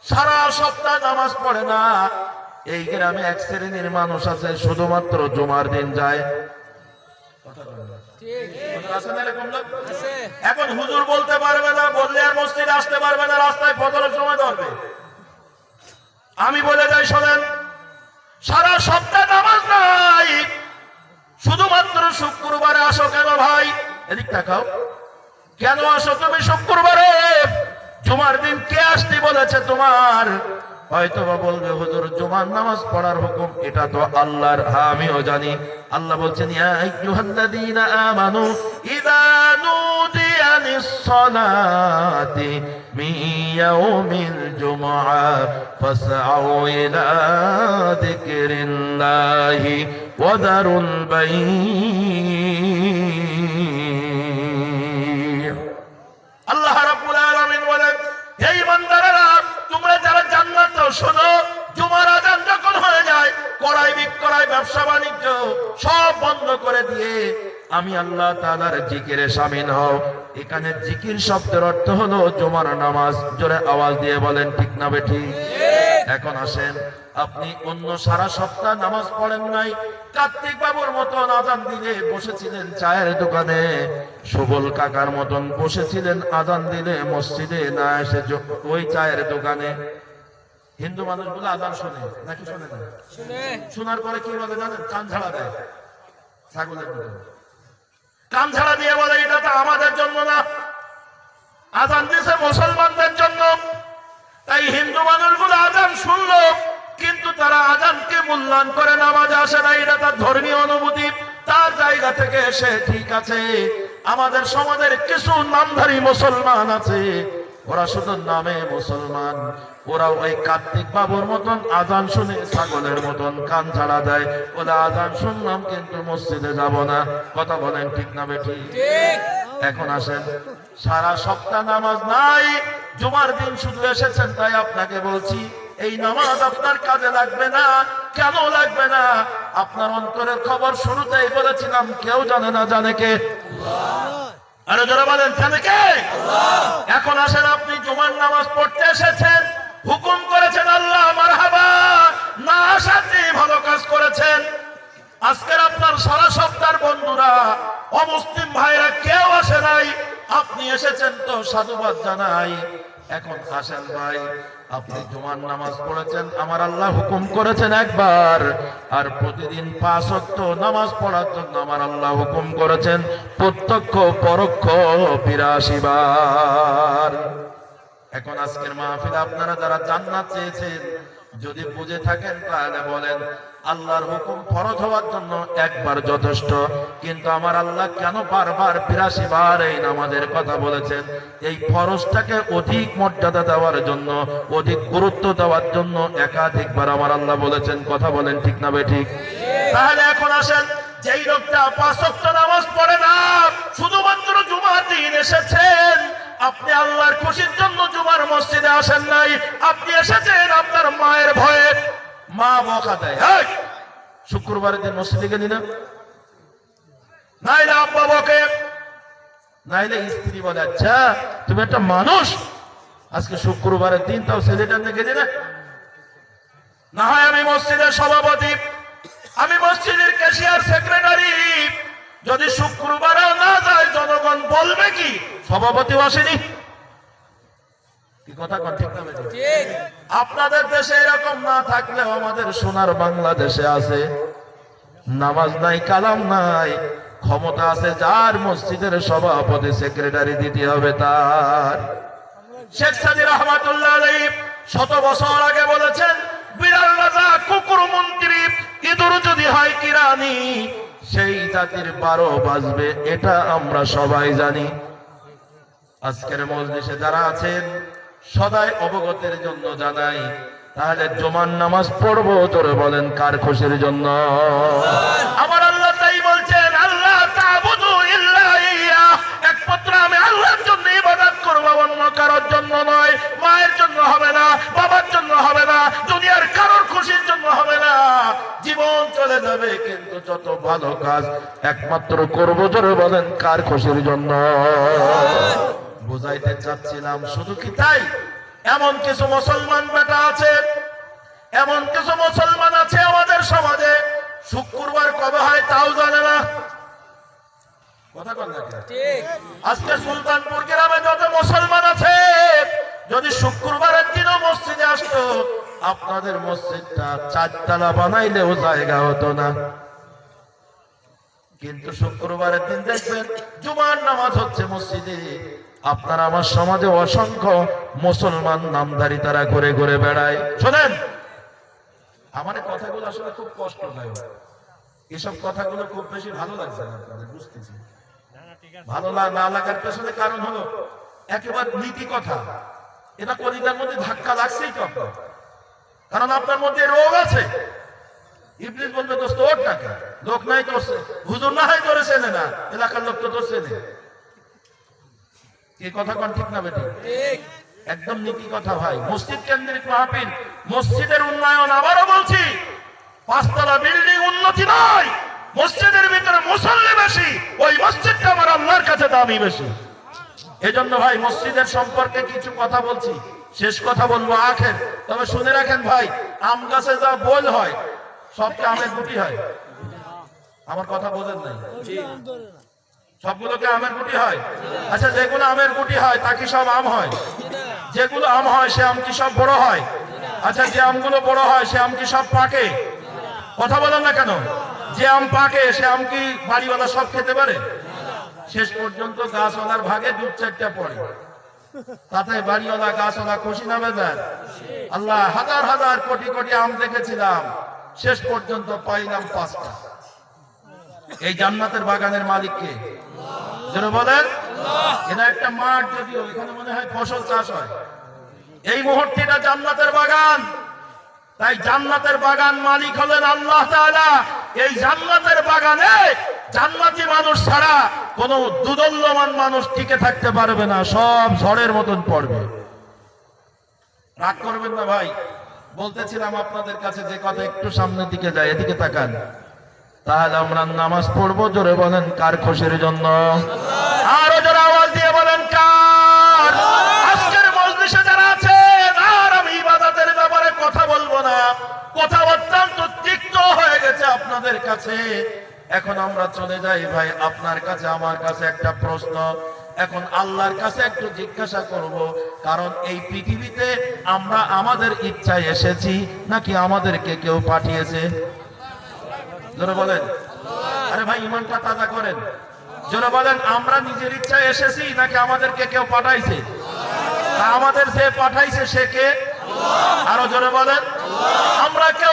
সারা সপ্তাহ নামাজ পড়ে না। এই গ্রামে এক শ্রেণীর মানুষ আছে শুধুমাত্র জুমার দিন যায়। এখন হুজুর বলতে পারবে না, বললে আর মসজিদে আসতে পারবে না, রাস্তায় ফজরের সময় ধরবে। আমি বলে যাই শোনেন, সারা সপ্তাহ নামাজ নাই, শুধুমাত্র শুক্রবারে আসো কেন ভাই? এদিক তাকাও, কেন আসো তুমি শুক্রবারে? জুমার দিন কে আসতে বলেছে তোমার? হয়তো বা বলবে হুজুর জুমার নামাজ পড়ার হুকুম এটা তো আল্লাহর। হ্যাঁ আমিও জানি, আল্লাহ বলছেন ইয়া আইয়ুহাল্লাযীনা আমানু ইযা নুদিয়া লিস-সালাতি মিন ইয়াউমিল জুমআ ফাসআউ ইলা যিকরিল্লাহি ওয়া দারুল বাই'। আল্লাহ রাব্বুল আলামিন বলেন, হে ঈমানদারেরা, তোমরা যারা জান্নাত চাও শোনো, জুমার আযান যখন হয়ে যায়, ক্রয় বিক্রয় ব্যবসা বাণিজ্য সব বন্ধ করে দিয়ে আমি আল্লাহ তাআলার জিকিরে শামিল হও। এখানে জিকির শব্দের অর্থ হলো জুমার নামাজ। জোরে আওয়াজ দিয়ে বলেন ঠিক না বেঠিক? এখন আসেন, আপনি অন্য সারা সপ্তাহ নামাজ পড়েন নাই, কার্তিক বাবুর মতন আজান দিলে বসেছিলেন চায়ের দোকানে, সুবল কাকার মতন বসেছিলেন আজান দিলে মসজিদে না এসে ওই চায়ের দোকানে। হিন্দু মানুষগুলো আজান শোনে নাকি শোনে না? শোনার পরে কি বলে জানেন? কান ঝাড়া দেয়, ছাগলের মতো কান ঝাড়া দিয়ে বলে এটা তো আমাদের জন্য না, আজান দিয়েছে মুসলমানদের জন্য। তাই হিন্দু মানুষগুলো আজান শুনলো, কিন্তু তারা আজানকে মূল্যায়ন করে নামাজে আসে না। এটা তার ধর্মীয় অনুভূতি, তার জায়গা থেকে এসে ঠিক আছে। আমাদের সমাজের কিছু নামধারী মুসলমান আছে, ওরা শুধু নামে মুসলমান, ওরা ওই কার্তিক বাবুর মতন আজান শুনে ছাগলের মতন কান ঝাড়া দেয়। ওরা আজান শুনলাম কিন্তু মসজিদে যাব না। কথা বলেন ঠিক না বেঠিক? এখন আসেন, সারা সপ্তাহ নামাজ নাই, জুমার দিন শুধু এসেছেন, তাই আপনাকে বলছি এই নামাজ আপনার কাজে লাগবে না। কেন লাগবে না? আপনার অন্তরের খবর শুরুতেই বলেছিলাম, কেউ জানে না, জানে কে? আরে যারা বলেন জানে কে? এখন আসেন, আপনি জুমার নামাজ পড়তে এসেছেন, হুকুম করেছেন আল্লাহ, মারহাবা, না আসাতে ভালো কাজ করেছেন। আজকের আপনার সারা সপ্তাহের বন্ধুরা, অমুসলিম ভাইরা কেউ আসে নাই, আপনি এসেছেন তো সাধুবাদ জানাই। এখন আসেন ভাই, আপনি জুমার নামাজ পড়েছেন, আমার আল্লাহ হুকুম করেছেন একবার, আর প্রতিদিন 5 ওয়াক্ত নামাজ পড়ার জন্য আমার আল্লাহ হুকুম করেছেন প্রত্যক্ষ পরোক্ষ 82 বার। এখন আজকের মাহফিলে আপনারা যারা জান্নাত চেয়েছেন, যদি বুঝে থাকেন তাহলে বলেন আল্লাহর হুকুম ফরজ হওয়ার জন্য একবার যথেষ্ট, কিন্তু আমার আল্লাহ কেন বারবার 82 বার এই নামাজের কথা বলেছেন? এই ফরজটাকে অধিক মর্যাদা দেওয়ার জন্য, অধিক গুরুত্ব দেওয়ার জন্য একাধিকবার আমার আল্লাহ বলেছেন। কথা বলেন ঠিক না বেঠিক? তাহলে এখন আসেন, যেই লোকটা 5 ওয়াক্ত নামাজ পড়ে না, শুধুমাত্র জুমার দিন এসেছেন, আপনি আল্লাহর খুশির জন্য জুমার মসজিদে আসেন নাই, আপনি এসেছেন আপনার মায়ের ভয়ে। মা বকা দেয়, শুক্রবারের দিন মসজিদে গেলি না, নাইলে আব্বা বকে, নাইলে স্ত্রী বলে আচ্ছা তুমি একটা মানুষ, আজকে শুক্রবারের দিন তাও ছেলেটা গেলি না। না হয় আমি মসজিদের সভাপতি, আমি মসজিদের ক্যাশিয়ার, সেক্রেটারি, যদি শুক্রবারেও না যায় জনগণ বলবে কি সভাপতিও আসেনি? আপনাদের দেশে এরকম না থাকলেও আমাদের সোনার বাংলাদেশে আছে, নামাজ নাই, কালাম নাই, ক্ষমতা আছে যার, মসজিদের সভাপতি সেক্রেটারি দিতে হবে তার। শেখ সাদি রহমাতুল্লাহ আলাইহি 100 বছর আগে বলেছেন, বিড়াল রাজা কুকুর মন্ত্রী, ইঁদুর যদি হয় কিরানি, সেই জাতির 12 বাজবে, এটা আমরা সবাই জানি। আজকের মজলিসে যারা আছেন সদাই অবগতের জন্য জানাই, তাহলে জুমার নামাজ পড়বো, জোরে বলেন কার খুশির জন্য? আমার আল্লাহ তাই বলছেন, আল্লাহ তা'বুদু ইল্লা ইয়্যাহ, একমাত্র আমি আল্লাহর জন্য ইবাদত করব, অন্য কারোর জন্য নয়। মায়ের জন্য হবে না, বাবার জন্য হবে না, দুনিয়ার কারোর খুশির জন্য হবে না। জীবন চলে যাবে, কিন্তু যত ভালো কাজ একমাত্র করব, জোরে বলেন কার খুশির জন্য? বুঝাইতে চাচ্ছিলাম, শুধু কি তাই? এমন কিছু মুসলমান বেটা আছে, এমন কিছু মুসলমান আছে আমাদের সমাজে শুক্রবার কবে হয় তাও জানে না। কথা কন না ঠিক? আজকে সুলতানপুর গ্রামে যত মুসলমান আছে যদি শুক্রবারের দিনও মসজিদে আসতো আপনাদের মসজিদটা 4 তলা বানাইলেও জায়গা হতো না। কিন্তু শুক্রবারের দিন দেখবেন জুমার নামাজ হচ্ছে মসজিদে, আপনার আমার সমাজে অসংখ্য মুসলমান নামধারী তারা ঘুরে ঘুরে বেড়ায়। শোনেন, আমার এই কথাগুলো আসলে খুব কষ্টদায়ক, এসব কথাগুলো খুব বেশি ভালো লাগছে না আপনাদের, বুঝতেছি। ভালো না লাগার পেছনে কারণ হলো একেবারে নীতি কথা, এটা কলিজার মধ্যে ধাক্কা লাগছেই তো আপনার, কারণ আপনার মধ্যে রোগ আছে। ইবলিস বলবে দোস্ত ওর টাকা, লোক নাই করছে, হুজুর না হয় করেছে না, এলাকার লোক তো করছে না। এই কথা কোন ঠিক না বেটি? একদম নীতি কথা ভাই। মসজিদ কেন্দ্রিক মাহফিল, মসজিদের উন্নয়ন, আবারও বলছি 5 তলা বিল্ডিং উন্নতি নয়, মসজিদের ভিতরে মুসল্লি বেশি, ওই মসজিদটা আমার আল্লাহর কাছে দামি বেশি। এজন্য ভাই মসজিদের সম্পর্কে কিছু কথা বলছি, শেষ কথা বলবো আখের। তবে শুনে রাখেন ভাই, আম গাছে যা বল হয় সবটা আমের গুটি হয়। আমার কথা বোঝেন নাই? সবগুলোকে আমের গুটি হয়? আচ্ছা, যেগুলো আমের গুটি হয় তা কি সব আম হয়? যেগুলো আম হয় সে আম কি সব বড় হয়? আচ্ছা, যে আমগুলো বড় হয় সে আম কি সব পাকে? কথা বলেন না কেন? যে আম পাকে সে আম কি বাড়িওয়ালা সব খেতে পারে? শেষ পর্যন্ত গাছওয়ালার ভাগে 2-4টা পড়ে, তাতে বাড়িওয়ালা গাছওয়ালা খুশি না বেজার? আল্লাহ, হাজার হাজার কোটি কোটি আম দেখেছিলাম, শেষ পর্যন্ত পাইলাম 5টা। এই জান্নাতের বাগানের মালিক কে? যারা বলেন এটা একটা মাঠ, যদিও এখানে মনে হয় ফসল চাষ হয়, এই মুহূর্তে এটা জান্নাতের বাগান। তাই জান্নাতের বাগান মালিক হলেন আল্লাহ তাআলা। এই জান্নাতের বাগানে জান্নাতি মানুষ ছাড়া কোন দুদল্যমান মানুষ টিকে থাকতে পারবে না, সব ঝড়ের মতন পড়বে। রাগ করবেন না ভাই, বলতেছিলাম আপনাদের কাছে যে কথা, একটু সামনের দিকে যায়, এদিকে তাকান, তাহলে আমরা নামাজ পড়বো। জোরে বলেন কার খুশির জন্য? আরো জোরে আওয়াজ দিয়ে বলেন কার? আজকের মজলিসে যারা আছেন, আর আমি ইবাদতের ব্যাপারে কথা বলবো না, কথা অত্যন্ত তিক্ত হয়ে গেছে আপনাদের কাছে। এখন আমরা চলে যাই ভাই আপনার কাছে, আমার কাছে একটা প্রশ্ন, এখন আল্লাহর কাছে একটু জিজ্ঞাসা করব, কারণ এই পৃথিবীতে আমরা আমাদের ইচ্ছায় এসেছি নাকি আমাদেরকে কেউ পাঠিয়েছে? জোরে বলেন। আরে ভাই ইমানটা তাজা করেন, জোরে বলেন, আমরা নিজের ইচ্ছায় এসেছি নাকি আমাদেরকে কেউ পাঠাইছে? আমাদের যে পাঠাইছে সে কে? আরো জোরে বলেন। আমরা কেউ